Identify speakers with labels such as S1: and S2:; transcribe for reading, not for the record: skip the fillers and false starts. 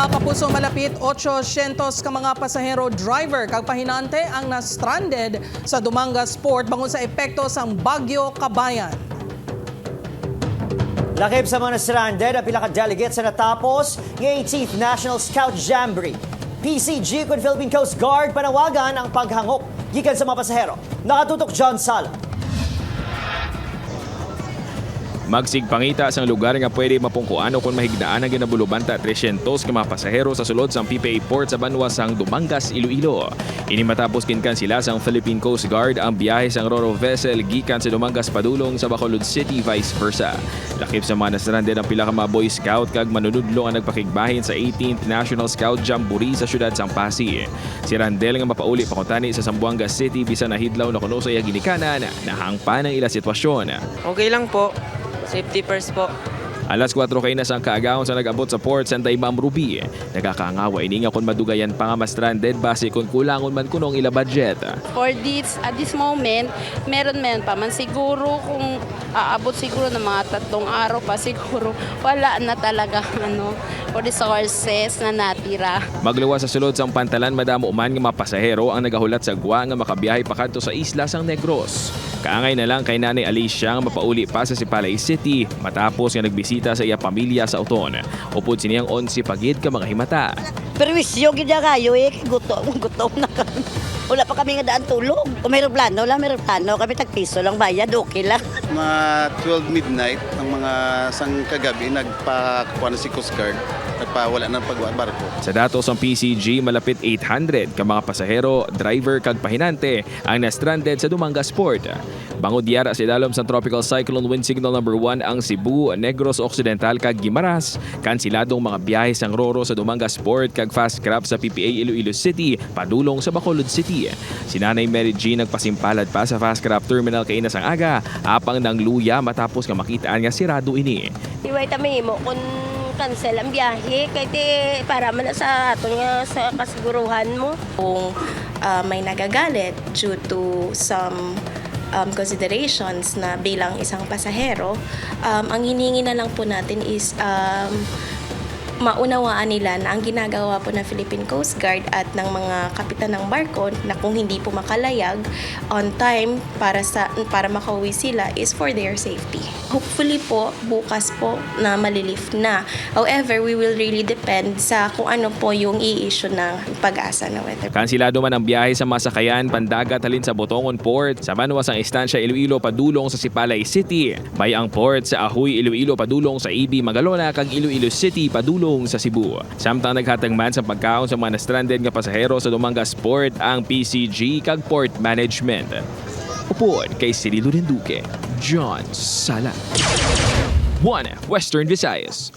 S1: Mga kapuso, malapit 800 ka mga pasahero driver kag pahinante ang na-stranded sa Dumangas Port bangon sa epekto sang Bagyo Kabayan.
S2: Lakip sa mga na-stranded ang pila ka delegates sa natapos ng 18th National Scout Jamboree. PCG kung Philippine Coast Guard panawagan ang paghangop gikan sa mga pasahero. Nakatutok John Sala.
S3: Magsigpangita sa lugar nga pwede mapungkuano kung mahigdaan ang ginabulubanta 300 ka mga pasahero sa sulod sang PPA Port sa banwa sang Dumangas, Iloilo. Ini matapos kinkan sila sang Philippine Coast Guard ang biyahe sang Roro vessel gikan sa Dumangas padulong sa Bacolod City vice versa. Lakip sa mga na-stranded ang pila ka mga Boy Scout kag manunudlo ang nagpakigbahin sa 18th National Scout Jamboree sa syudad sang Pasig. Si Randel nga mapauli pakuntani sa Zamboanga City bisan nahidlaw na kuno sa iya ginikanan nahangpa ng ila sitwasyon.
S4: Okay lang po. Safety first po.
S3: Alas 4 kayo na sang kaagawon sa nag-abot sa Port Sanday Ma'am Ruby. Nagkakangawa ini nga kung madugayan pa nga ma-stranded base kung kulangon man kunong ila budget.
S5: For this, at this moment, meron pa man siguro kung aabot siguro ng mga 3 araw pa siguro wala na talaga for the sources na natira.
S3: Magluwa sa sulod sang pantalan madamo man nga mga pasahero ang nagahulat sa gwa nga makabiyahe pa kadto sa isla sang Negros. Kaangay na lang kay Nanay Alicia nga mapauli pa sa Sipalay City matapos nga nagbisita sa iya pamilya sa Uton. Upod siniyang 11 pagid ka mga himata.
S6: Perwisyo gid kayo gutom na kami. Wala pa kami nga daan tulog. Kung may plano, kami tagpiso lang bayad, okay lang.
S7: Mga 12 midnight, ang mga sang kagabi, nagpakuha na si Coast Guard, nagpawala ng pagbarko.
S3: Sa datos ng PCG, malapit 800 ka mga pasahero, driver kag pahinante ang na-stranded sa Dumangas Port. Bangod diyara sa idalom sa Tropical Cyclone Wind Signal number 1 ang Cebu, Negros Occidental kag Guimaras. Kansiladong mga biyahe sang Roro sa Dumangas Port kag fast crab sa PPA Iloilo City, padulong sa Bacolod City. Si Nanay Mary G nagpasimpalad pa sa fast crab terminal kay Inas ang aga, apang nang luya matapos nga makitaan nga sirado ini.
S8: Iway tami mo kung cancel ang biyahe kay para man sa aton nga sa kasiguruhan mo.
S9: Kung may nagagalit due to some considerations na bilang isang pasahero, ang hiningi na lang po natin is maunawaan nila na ang ginagawa po ng Philippine Coast Guard at ng mga kapitan ng barko na kung hindi po makalayag on time para makauwi sila is for their safety. Hopefully po, bukas po na malilift na. However, we will really depend sa kung ano po yung i-issue ng pag-asa na weather.
S3: Kansilado man ang biyahe sa masakayan pandagat halin sa Botongon Port, sa banwas ang istansya Iloilo padulong sa Sipalay City. May ang port sa Ahoy Iloilo padulong sa EB Magalona kag Iloilo City padulong sa Cebu. Samtang naghatag man sa pagkaon sa mga na-stranded nga pasahero sa Dumangas Port ang PCG kag Port Management. Upod kay Cirilo Renduque, John Sala. 1 Western Visayas.